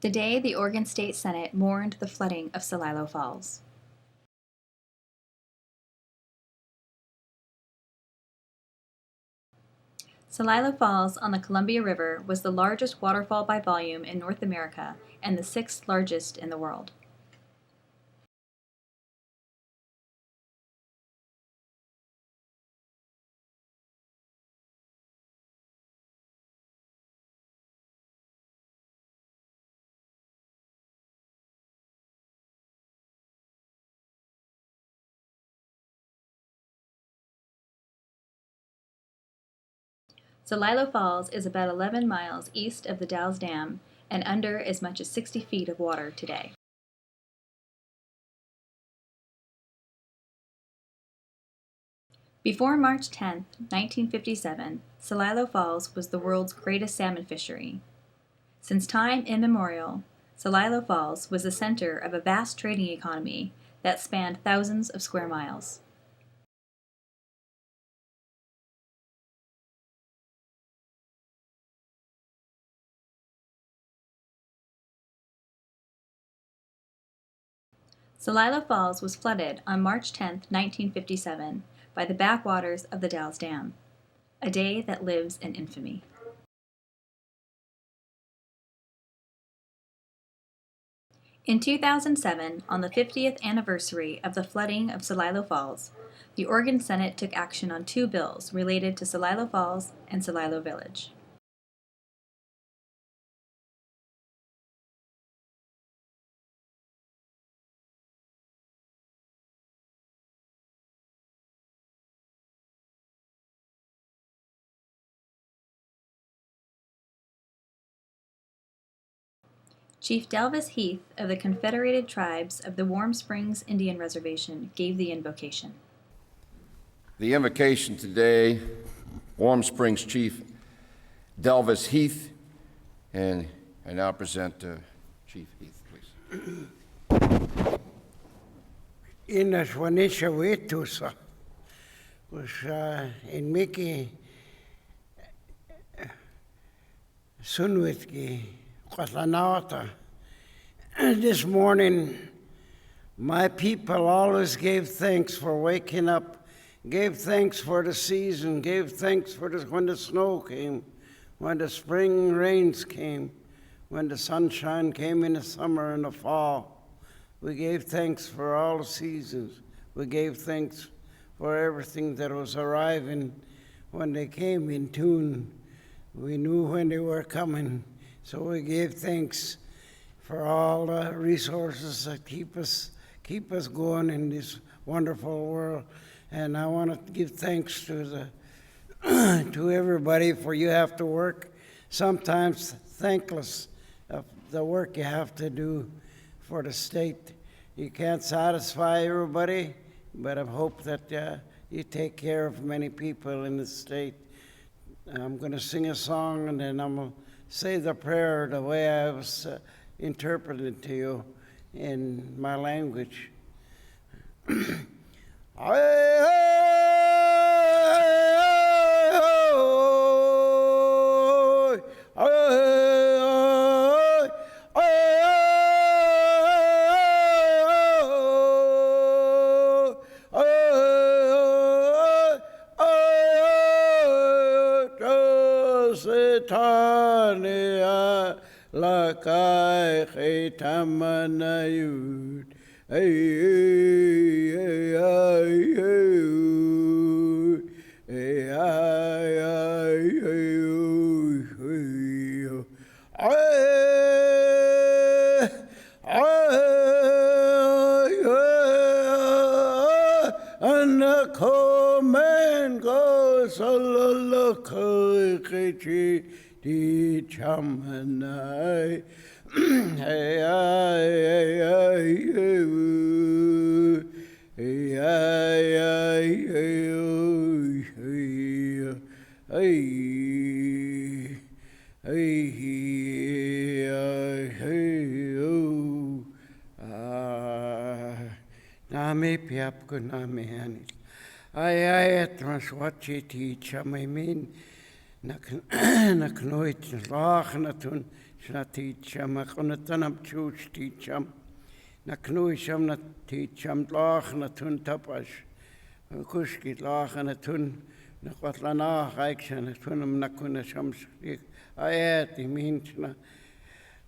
The day the Oregon State Senate mourned the flooding of Celilo Falls. Celilo Falls on the Columbia River was the largest waterfall by volume in North America and the sixth largest in the world. Celilo Falls is about 11 miles east of the Dalles Dam and under as much as 60 feet of water today. Before March 10, 1957, Celilo Falls was the world's greatest salmon fishery. Since time immemorial, Celilo Falls was the center of a vast trading economy that spanned thousands of square miles. Celilo Falls was flooded on March 10, 1957, by the backwaters of the Dalles Dam, a day that lives in infamy. In 2007, on the 50th anniversary of the flooding of Celilo Falls, the Oregon Senate took action on two bills related to Celilo Falls and Celilo Village. Chief Dalles Heath of the Confederated Tribes of the Warm Springs Indian Reservation gave the invocation. The invocation today, Warm Springs Chief Dalles Heath, and I now present Chief Heath, please. Ina shwanisha wetusa, in Mickey Sunwitki. This morning, my people always gave thanks for waking up, gave thanks for the season, gave thanks for when the snow came, when the spring rains came, when the sunshine came in the summer and the fall. We gave thanks for all the seasons. We gave thanks for everything that was arriving when they came in tune. We knew when they were coming. So we gave thanks for all the resources that keep us going in this wonderful world. And I want to give thanks to to everybody, for you have to work, sometimes thankless of the work you have to do for the state. You can't satisfy everybody, but I hope that you take care of many people in the state. I'm going to sing a song, and then I'm going to say the prayer the way I was interpreted to you in my language. Lakai Chetamanayud, and the command goes Di chamanai, hey, Name piap ko name hanit. Ay traswachi ti chamamin. Na knoit lach na tun shna teacham, akonatanam chuch teacham, na knuisham na teacham, lach na tun tapash, kushkit lach na tun, na kwatlana haikshan, na tunam na kunasham shik, ayat, iminchna,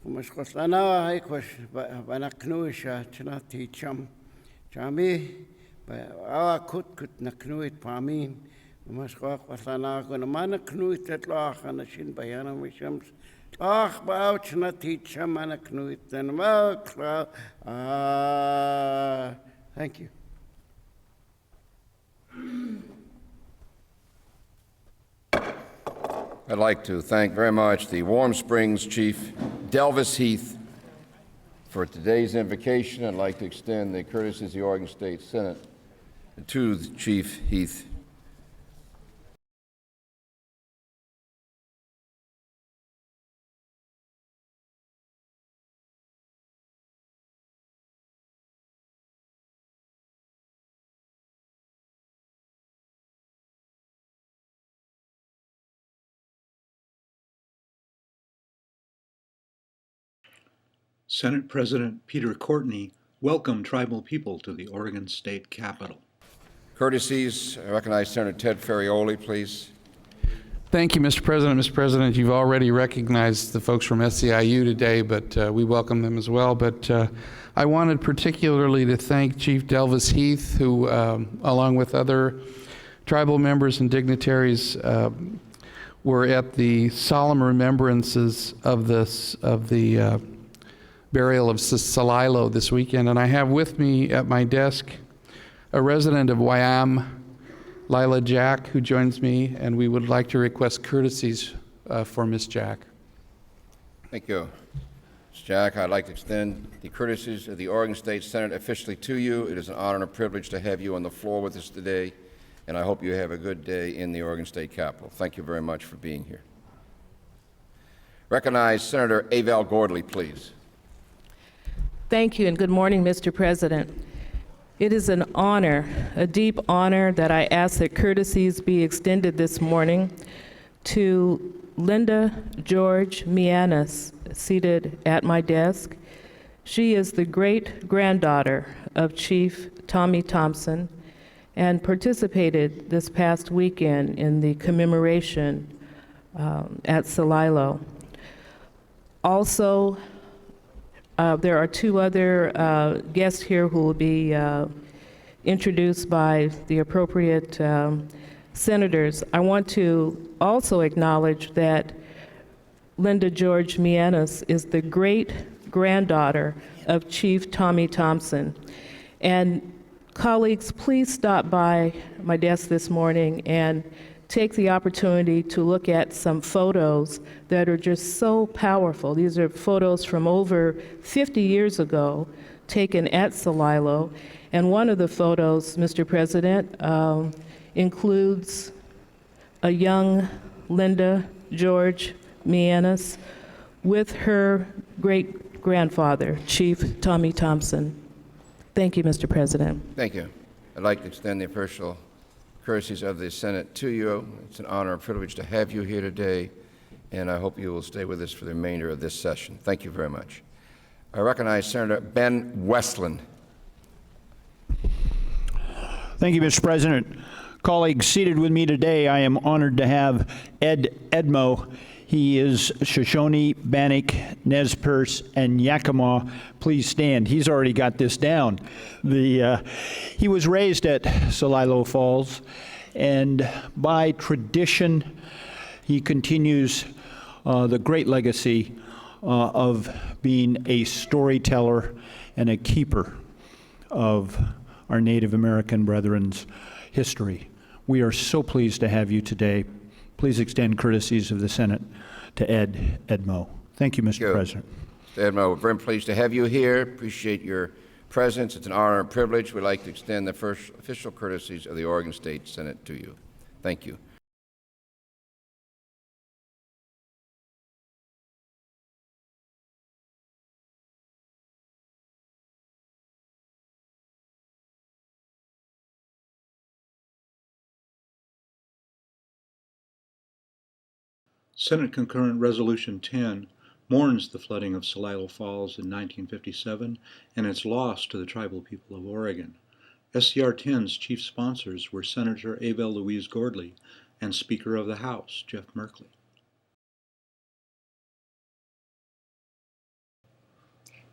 kumash kwatlana haikwash, bana knuisha, chna teacham, chami, awa kut na knuit pamin, Masquak was an arg and a man a knuit at lach and a shin by animishams. Lach bouch na teach a man a knuit and thank you. I'd like to thank very much the Warm Springs Chief Dalles Heath for today's invocation. I'd like to extend the courtesies of the Oregon State Senate to the Chief Heath. Senate President Peter Courtney welcomed tribal people to the Oregon State Capitol. Courtesies, I recognize Senator Ted Ferrioli, please. Thank you, Mr. President. Mr. President, you've already recognized the folks from SEIU today, but we welcome them as well. But I wanted particularly to thank Chief Dalles Heath, who, along with other tribal members and dignitaries, were at the solemn remembrances of the burial of Celilo this weekend. And I have with me at my desk a resident of Wyam, Lila Jack, who joins me, and we would like to request courtesies for Miss Jack. Thank you. Ms. Jack, I'd like to extend the courtesies of the Oregon State Senate officially to you. It is an honor and a privilege to have you on the floor with us today, and I hope you have a good day in the Oregon State Capitol. Thank you very much for being here. Recognize Senator Avel Gordley, please. Thank you, and good morning, Mr. President. It is an honor, a deep honor, that I ask that courtesies be extended this morning to Linda George Mianis, seated at my desk. She is the great-granddaughter of Chief Tommy Thompson and participated this past weekend in the commemoration at Celilo. Also, there are two other guests here who will be introduced by the appropriate senators. I want to also acknowledge that Linda George Mianis is the great-granddaughter of Chief Tommy Thompson. And colleagues, please stop by my desk this morning and take the opportunity to look at some photos that are just so powerful. These are photos from over 50 years ago, taken at Celilo. And one of the photos, Mr. President, includes a young Linda George Mianis with her great-grandfather, Chief Tommy Thompson. Thank you, Mr. President. Thank you. I'd like to extend the official courtesies of the Senate to you. It's an honor and privilege to have you here today, and I hope you will stay with us for the remainder of this session. Thank you very much. I recognize Senator Ben Westland. Thank you, Mr. President. Colleagues, seated with me today, I am honored to have Ed Edmo. He is Shoshone, Bannock, Nez Perce, and Yakima. Please stand. He's already got this down. He was raised at Celilo Falls, and by tradition, he continues the great legacy of being a storyteller and a keeper of our Native American brethren's history. We are so pleased to have you today. Please extend courtesies of the Senate to Ed Edmo. Thank you, Mr. President. Mr. Edmo, we're very pleased to have you here. Appreciate your presence. It's an honor and privilege. We'd like to extend the first official courtesies of the Oregon State Senate to you. Thank you. Senate Concurrent Resolution 10, mourns the flooding of Celilo Falls in 1957 and its loss to the tribal people of Oregon. SCR 10's chief sponsors were Senator Abel Louise Gordley and Speaker of the House, Jeff Merkley.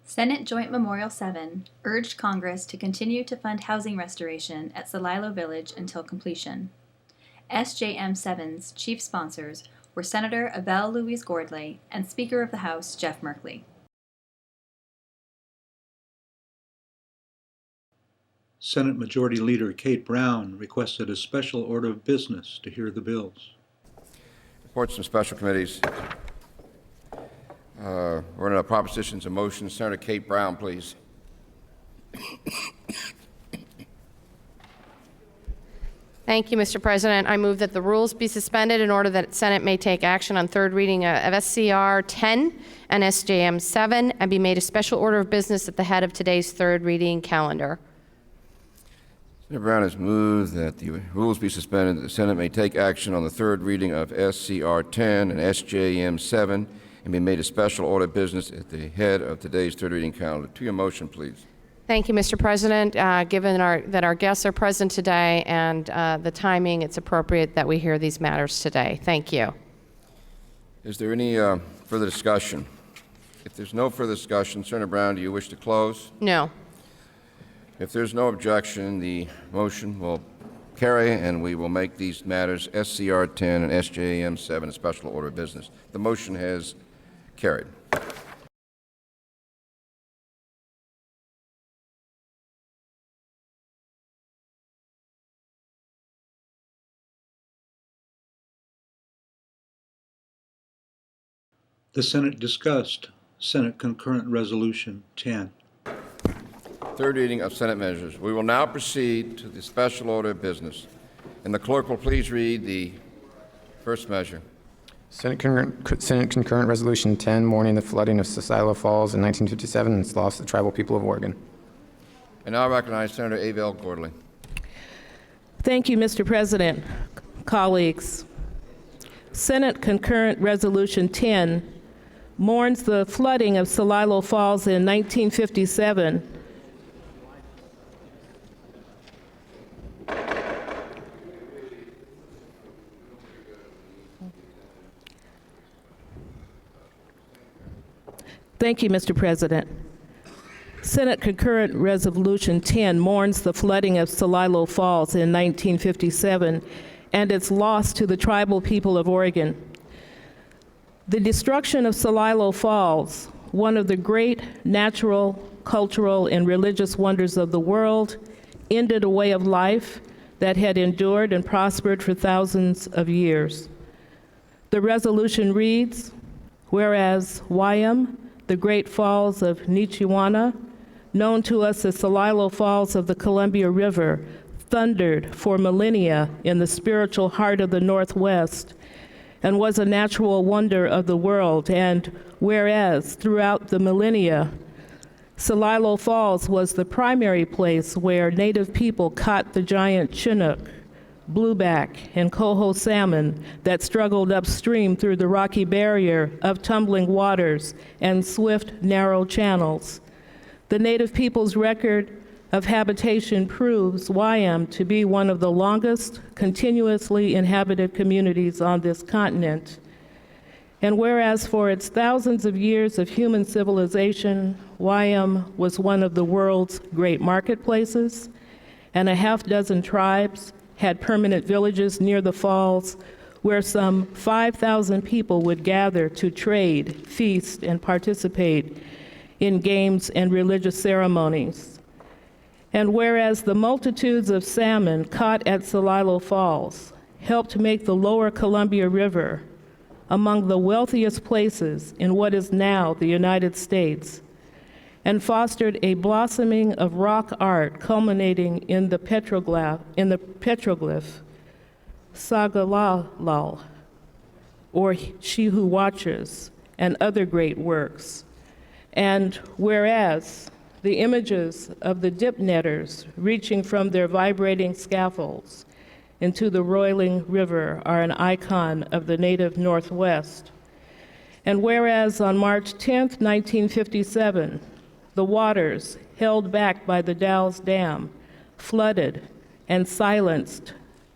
Senate Joint Memorial 7 urged Congress to continue to fund housing restoration at Celilo Village until completion. SJM 7's chief sponsors were Senator Abel Louise Gordley and Speaker of the House, Jeff Merkley. Senate Majority Leader Kate Brown requested a special order of business to hear the bills. Reports from special committees. We're in propositions and motions. Senator Kate Brown, please. Thank you, Mr. President. I move that the rules be suspended in order that Senate may take action on third reading of SCR 10 and SJM 7 and be made a special order of business at the head of today's third reading calendar. Senator Brown has moved that the rules be suspended, that the Senate may take action on the third reading of SCR 10 and SJM 7 and be made a special order of business at the head of today's third reading calendar. To your motion, please. Thank you, Mr. President. Given that our guests are present today and the timing, it's appropriate that we hear these matters today. Thank you. Is there any further discussion? If there's no further discussion, Senator Brown, do you wish to close? No. If there's no objection, the motion will carry, and we will make these matters SCR 10 and SJM 7 a special order of business. The motion has carried. The Senate discussed Senate Concurrent Resolution 10. Third reading of Senate measures. We will now proceed to the special order of business. And the clerk will please read the first measure. Senate Concurrent Resolution 10, mourning the flooding of Celilo Falls in 1957 and its loss to the tribal people of Oregon. I now recognize Senator Abel Gordley. Thank you, Mr. President. Colleagues, Senate Concurrent Resolution 10 mourns the flooding of Celilo Falls in 1957 . Thank you, Mr. President. Senate Concurrent Resolution 10 mourns the flooding of Celilo Falls in 1957 and its loss to the tribal people of Oregon. The destruction of Celilo Falls, one of the great natural, cultural, and religious wonders of the world, ended a way of life that had endured and prospered for thousands of years. The resolution reads, whereas Wyam, the great falls of Nichiwana, known to us as Celilo Falls of the Columbia River, thundered for millennia in the spiritual heart of the Northwest and was a natural wonder of the world. And whereas throughout the millennia, Celilo Falls was the primary place where Native people caught the giant Chinook, blueback, and coho salmon that struggled upstream through the rocky barrier of tumbling waters and swift, narrow channels. The Native people's record of habitation proves Wyam to be one of the longest continuously inhabited communities on this continent. And whereas for its thousands of years of human civilization, Wyam was one of the world's great marketplaces, and a half-dozen tribes had permanent villages near the falls where some 5,000 people would gather to trade, feast, and participate in games and religious ceremonies. And whereas the multitudes of salmon caught at Celilo Falls helped make the lower Columbia River among the wealthiest places in what is now the United States, and fostered a blossoming of rock art culminating in the petroglyph Sagalal, or She Who Watches, and other great works. And whereas the images of the dip netters reaching from their vibrating scaffolds into the roiling river are an icon of the native Northwest. And whereas on March 10th, 1957, the waters held back by the Dalles Dam flooded and silenced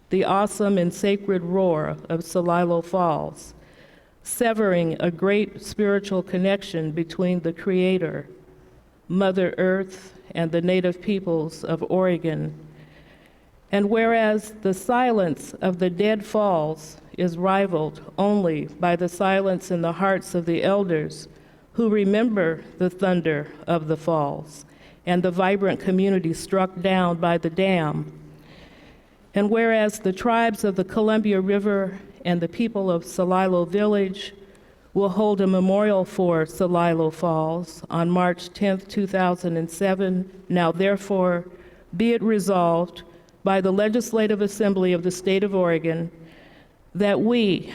the awesome and sacred roar of Celilo Falls, severing a great spiritual connection between the Creator, Mother Earth, and the native peoples of Oregon. And whereas the silence of the dead falls is rivaled only by the silence in the hearts of the elders who remember the thunder of the falls and the vibrant community struck down by the dam. And whereas the tribes of the Columbia River and the people of Celilo Village will hold a memorial for Celilo Falls on March 10th, 2007, now therefore be it resolved by the Legislative Assembly of the State of Oregon that we,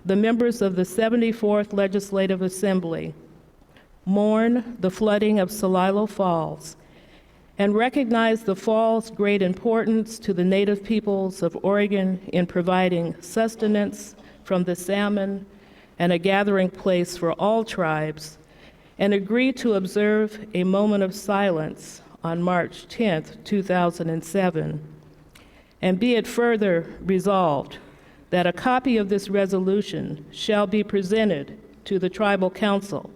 the members of the 74th Legislative Assembly, mourn the flooding of Celilo Falls and recognize the fall's great importance to the native peoples of Oregon in providing sustenance from the salmon and a gathering place for all tribes, and agree to observe a moment of silence on March 10th, 2007. And be it further resolved that a copy of this resolution shall be presented to the Tribal Council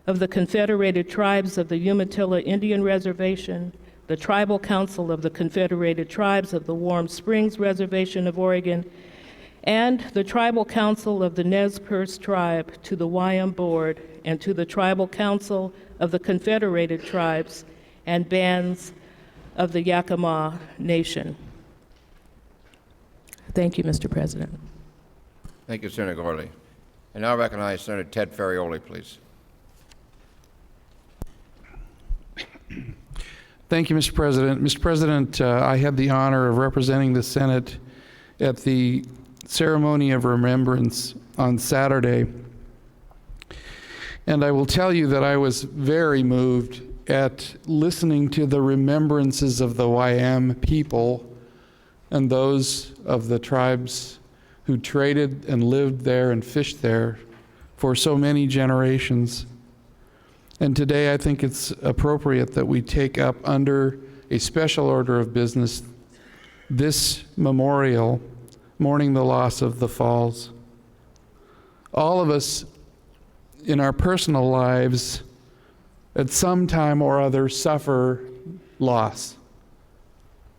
of the Confederated Tribes of the Umatilla Indian Reservation, the Tribal Council of the Confederated Tribes of the Warm Springs Reservation of Oregon, and the Tribal Council of the Nez Perce Tribe to the YM Board and to the Tribal Council of the Confederated Tribes and Bands of the Yakima Nation. Thank you, Mr. President. Thank you, Senator Gordley. I now recognize Senator Ted Ferrioli, please. Thank you, Mr. President. Mr. President, I had the honor of representing the Senate at the ceremony of remembrance on Saturday. And I will tell you that I was very moved at listening to the remembrances of the YM people and those of the tribes who traded and lived there and fished there for so many generations. And today I think it's appropriate that we take up under a special order of business this memorial, mourning the loss of the falls. All of us in our personal lives at some time or other suffer loss.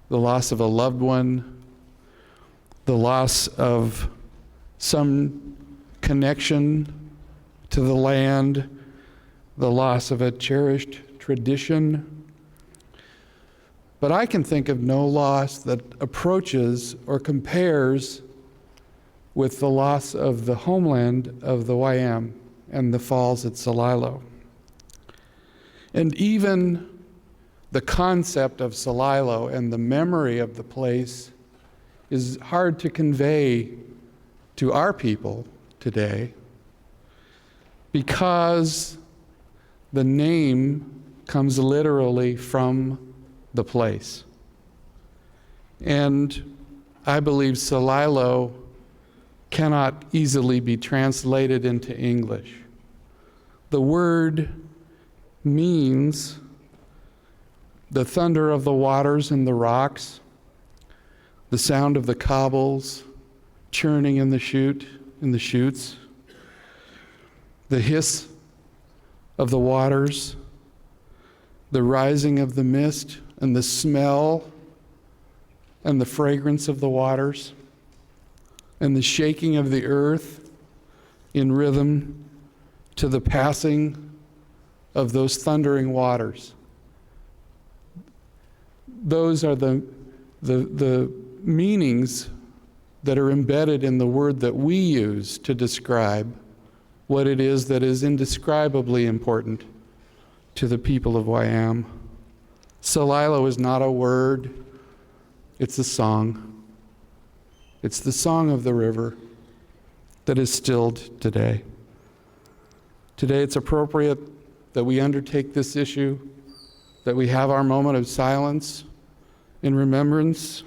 The loss of a loved one, the loss of some connection to the land, the loss of a cherished tradition. But I can think of no loss that approaches or compares with the loss of the homeland of the YM and the falls at Celilo. And even the concept of Celilo and the memory of the place is hard to convey to our people today because the name comes literally from the place. And I believe Celilo cannot easily be translated into English. The word means the thunder of the waters and the rocks, the sound of the cobbles churning in the chutes, the hiss of the waters, the rising of the mist, and the smell and the fragrance of the waters, and the shaking of the earth in rhythm to the passing of those thundering waters. Those are the meanings that are embedded in the word that we use to describe what it is that is indescribably important to the people of YM. Celilo is not a word, it's a song. It's the song of the river that is stilled today. Today it's appropriate that we undertake this issue, that we have our moment of silence in remembrance.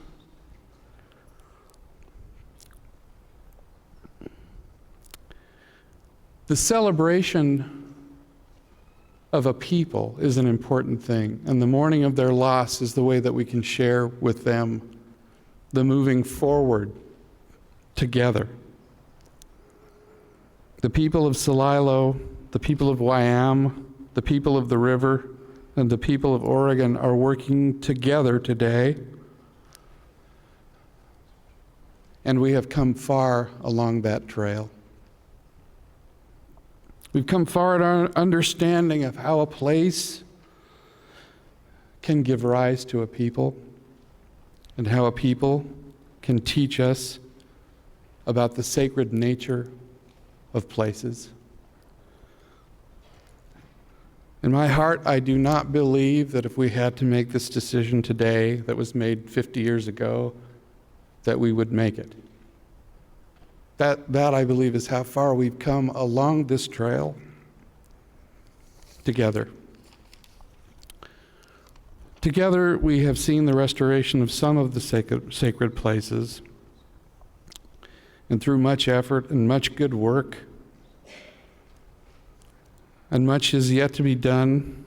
The celebration of a people is an important thing, and the mourning of their loss is the way that we can share with them the moving forward together. The people of Celilo, the people of Wyam, the people of the river, and the people of Oregon are working together today, and we have come far along that trail. We've come far in our understanding of how a place can give rise to a people, and how a people can teach us about the sacred nature of places. In my heart, I do not believe that if we had to make this decision today that was made 50 years ago, that we would make it. That I believe is how far we've come along this trail together. Together, we have seen the restoration of some of the sacred places, and through much effort and much good work, and much is yet to be done,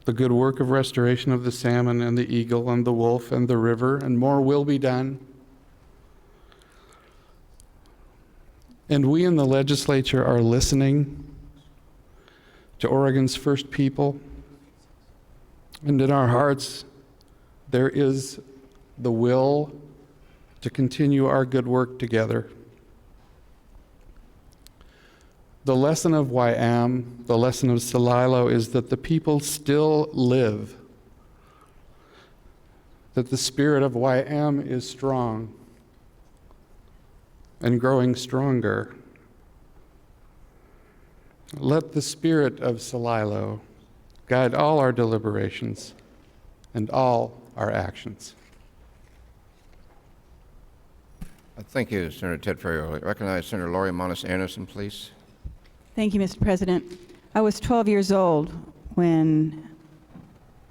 the good work of restoration of the salmon and the eagle and the wolf and the river, and more will be done. And we in the legislature are listening to Oregon's first people. And in our hearts, there is the will to continue our good work together. The lesson of Wyam, the lesson of Celilo, is that the people still live, that the spirit of Wyam is strong and growing stronger. Let the spirit of Celilo guide all our deliberations and all our actions. Thank you, Senator Ted Ferriero. I recognize Senator Laurie Monis Anderson, please. Thank you, Mr. President. I was 12 years old when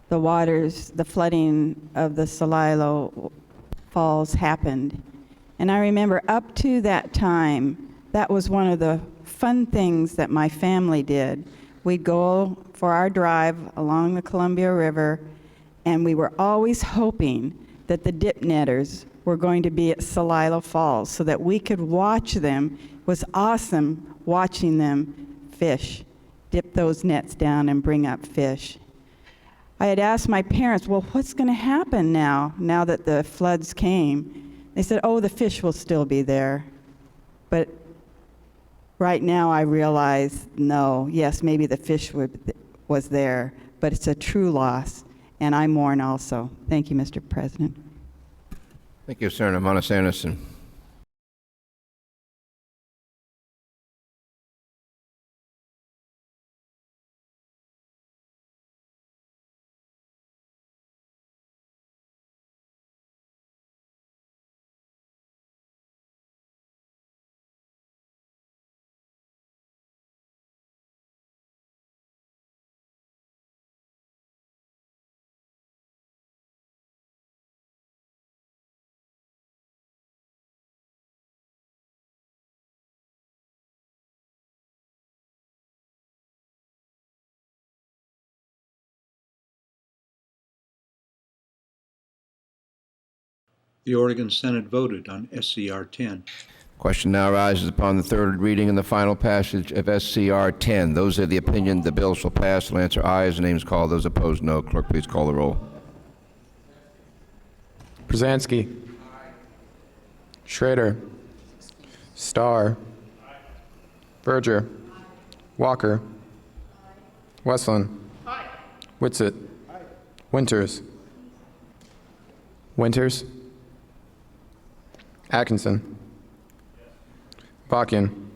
the flooding of the Celilo Falls happened. And I remember up to that time, that was one of the fun things that my family did. We'd go for our drive along the Columbia River, and we were always hoping that the dip netters were going to be at Celilo Falls so that we could watch them. It was awesome watching them fish, dip those nets down and bring up fish. I had asked my parents, well, what's going to happen now that the floods came? They said, oh, the fish will still be there. But right now I realize, no, yes, maybe the fish was there, but it's a true loss, and I mourn also. Thank you, Mr. President. Thank you, Senator Monis Anderson. The Oregon Senate voted on SCR 10. Question now arises upon the third reading and the final passage of SCR 10. Those of the opinion the bill shall pass will answer aye as the name is called. Those opposed, no. Clerk, please call the roll. Brzezinski. Schrader. Starr. Berger. Walker. Westland. Whitsitt. Winters. Winters. Atkinson. Bachyan.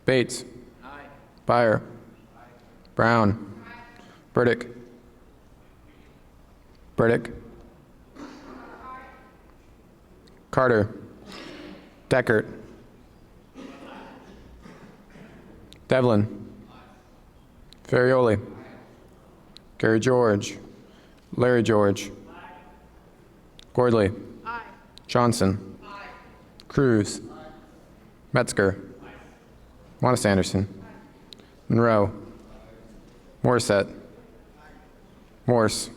Bates. Byer. Brown. Burdick. Burdick. Carter. Deckert. Devlin. Ferrioli. Gary George. Larry George. Gordley. Johnson. Cruz. Metzger. Monis Anderson. Monroe. Morissette. Morse.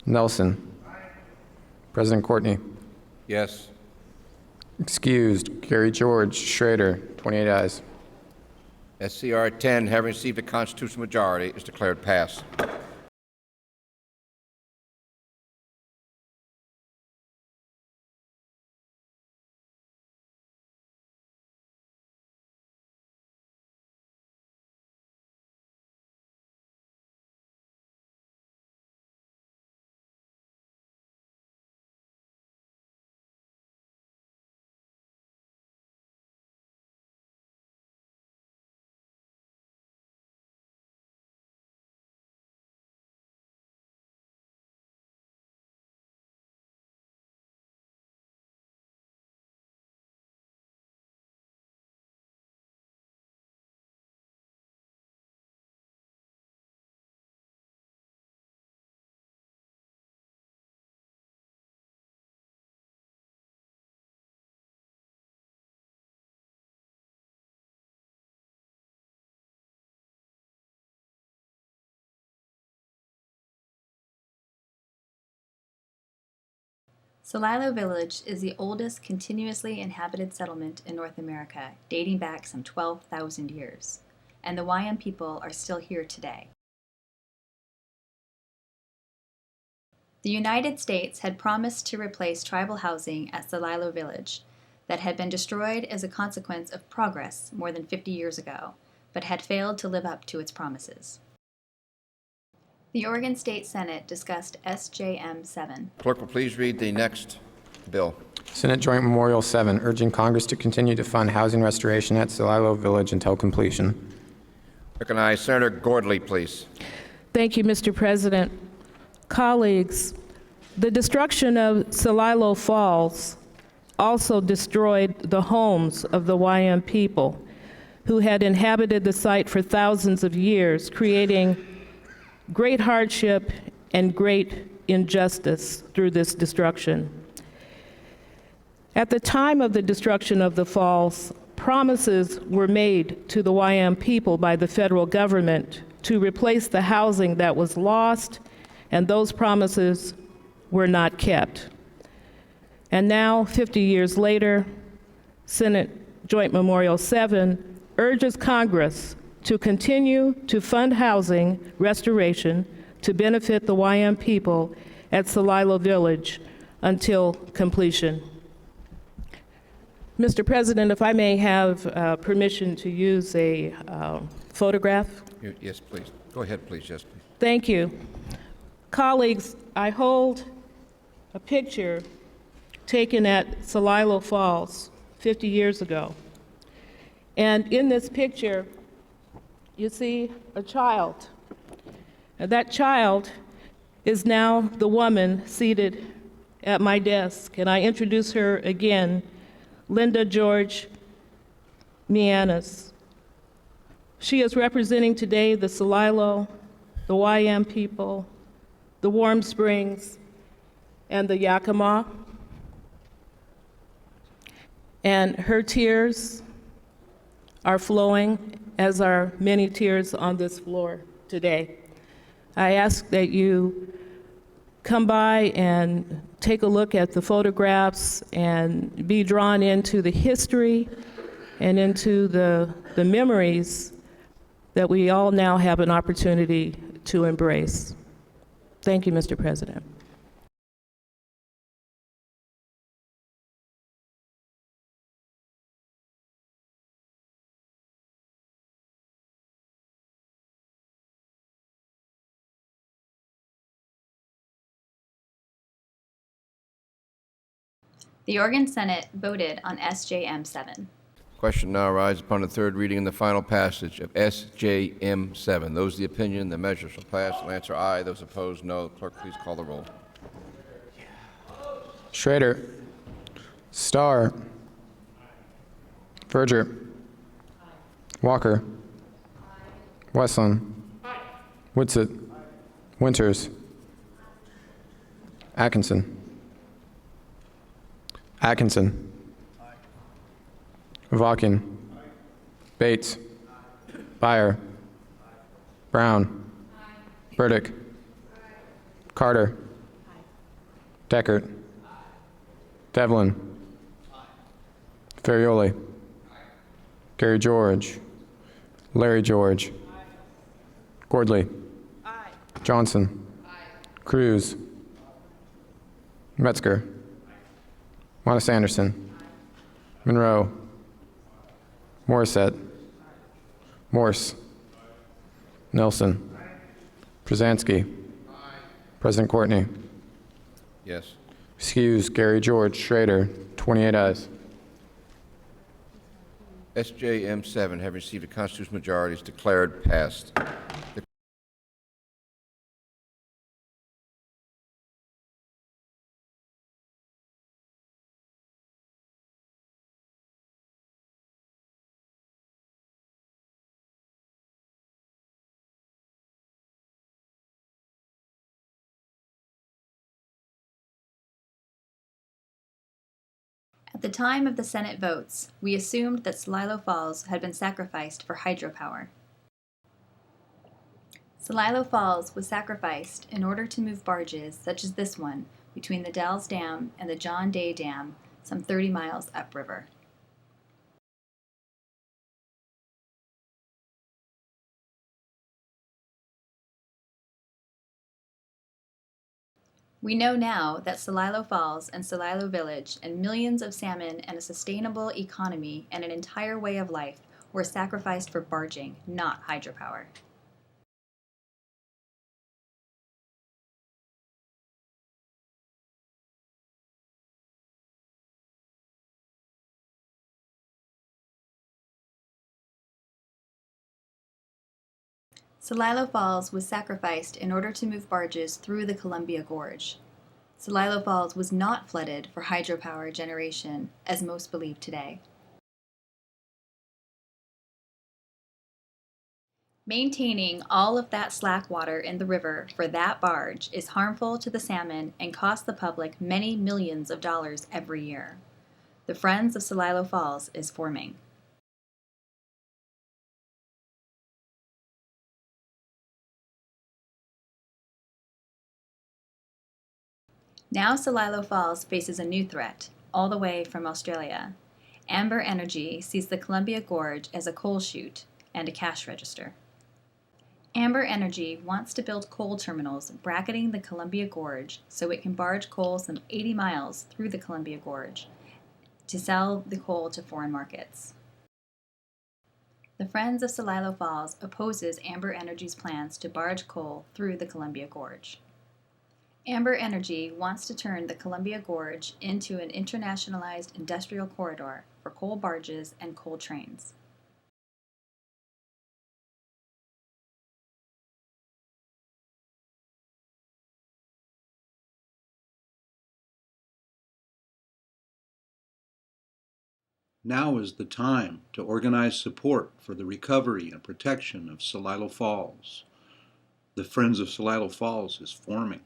Nelson. President Courtney. Yes. Excused, Gary George Schrader, 28 ayes. SCR 10, having received a constitutional majority, is declared passed. Celilo Village is the oldest continuously inhabited settlement in North America, dating back some 12,000 years, and the YM people are still here today. The United States had promised to replace tribal housing at Celilo Village that had been destroyed as a consequence of progress more than 50 years ago, but had failed to live up to its promises. The Oregon State Senate discussed SJM 7. Clerk will please read the next bill. Senate Joint Memorial 7, urging Congress to continue to fund housing restoration at Celilo Village until completion. Recognize Senator Gordley, please. Thank you, Mr. President. Colleagues, the destruction of Celilo Falls also destroyed the homes of the YM people who had inhabited the site for thousands of years, creating great hardship and great injustice through this destruction. At the time of the destruction of the falls, promises were made to the YM people by the federal government to replace the housing that was lost, and those promises were not kept. And now, 50 years later, Senate Joint Memorial 7 urges Congress to continue to fund housing restoration to benefit the YM people at Celilo Village until completion. Mr. President, if I may have permission to use a photograph. Yes, please. Go ahead, please. Yes, please. Thank you. Colleagues, I hold a picture taken at Celilo Falls 50 years ago. And in this picture, you see a child. And that child is now the woman seated at my desk. And I introduce her again, Linda George Mianis. She is representing today the Celilo, the YM people, the Warm Springs, and the Yakima. And her tears are flowing, as are many tears on this floor today. I ask that you come by and take a look at the photographs and be drawn into the history and into the memories that we all now have an opportunity to embrace. Thank you, Mr. President. The Oregon Senate voted on SJM 7. Question now arises upon the third reading and the final passage of SJM 7. Those of the opinion the measure shall pass will answer aye. Those opposed, no. Clerk, please call the roll. Schrader. Starr. Verger. Walker. Westland. Whitsitt. Winters. Atkinson. Atkinson. Vakin. Bates. Byer. Brown. Burdick. Carter. Deckert. Devlin. Ferrioli. Gary George. Larry George. Gordley. Johnson. Cruz. Metzger. Monis Anderson. Monroe. Morissette. Morse. Nelson. Przansky. President Courtney. Yes. Excuse Gary George Schrader. 28 ayes. SJM 7, having received a constitutional majority, is declared passed. At the time of the Senate votes, we assumed that Celilo Falls had been sacrificed for hydropower. Celilo Falls was sacrificed in order to move barges such as this one between the Dalles Dam and the John Day Dam, some 30 miles upriver. We know now that Celilo Falls and Celilo Village and millions of salmon and a sustainable economy and an entire way of life were sacrificed for barging, not hydropower. Celilo Falls was sacrificed in order to move barges through the Columbia Gorge. Celilo Falls was not flooded for hydropower generation, as most believe today. Maintaining all of that slack water in the river for that barge is harmful to the salmon and costs the public many millions of dollars every year. The Friends of Celilo Falls is forming. Now Celilo Falls faces a new threat, all the way from Australia. Amber Energy sees the Columbia Gorge as a coal chute and a cash register. Amber Energy wants to build coal terminals bracketing the Columbia Gorge so it can barge coal some 80 miles through the Columbia Gorge to sell the coal to foreign markets. The Friends of Celilo Falls opposes Amber Energy's plans to barge coal through the Columbia Gorge. Amber Energy wants to turn the Columbia Gorge into an internationalized industrial corridor for coal barges and coal trains. Now is the time to organize support for the recovery and protection of Celilo Falls. The Friends of Celilo Falls is forming.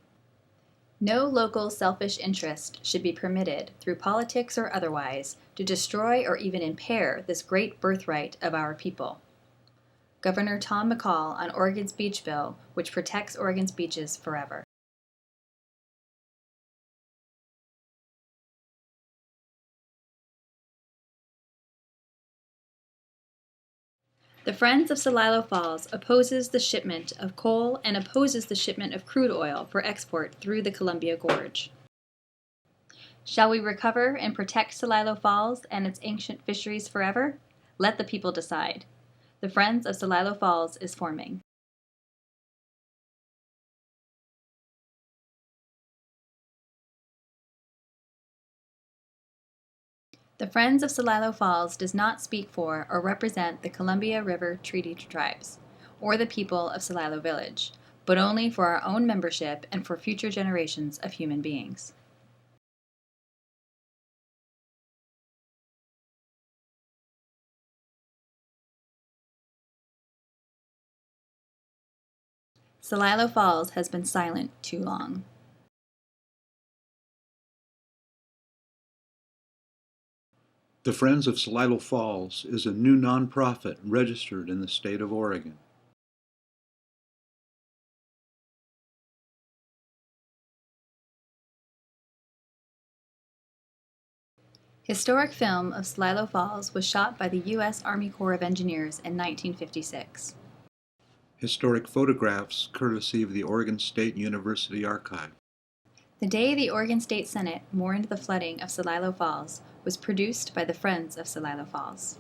No local selfish interest should be permitted, through politics or otherwise, to destroy or even impair this great birthright of our people. Governor Tom McCall on Oregon's beach bill, which protects Oregon's beaches forever. The Friends of Celilo Falls opposes the shipment of coal and opposes the shipment of crude oil for export through the Columbia Gorge. Shall we recover and protect Celilo Falls and its ancient fisheries forever? Let the people decide. The Friends of Celilo Falls is forming. The Friends of Celilo Falls does not speak for or represent the Columbia River Treaty Tribes or the people of Celilo Village, but only for our own membership and for future generations of human beings. Celilo Falls has been silent too long. The Friends of Celilo Falls is a new nonprofit registered in the state of Oregon. Historic film of Celilo Falls was shot by the U.S. Army Corps of Engineers in 1956. Historic photographs courtesy of the Oregon State University Archive. The day the Oregon State Senate mourned the flooding of Celilo Falls was produced by the Friends of Celilo Falls.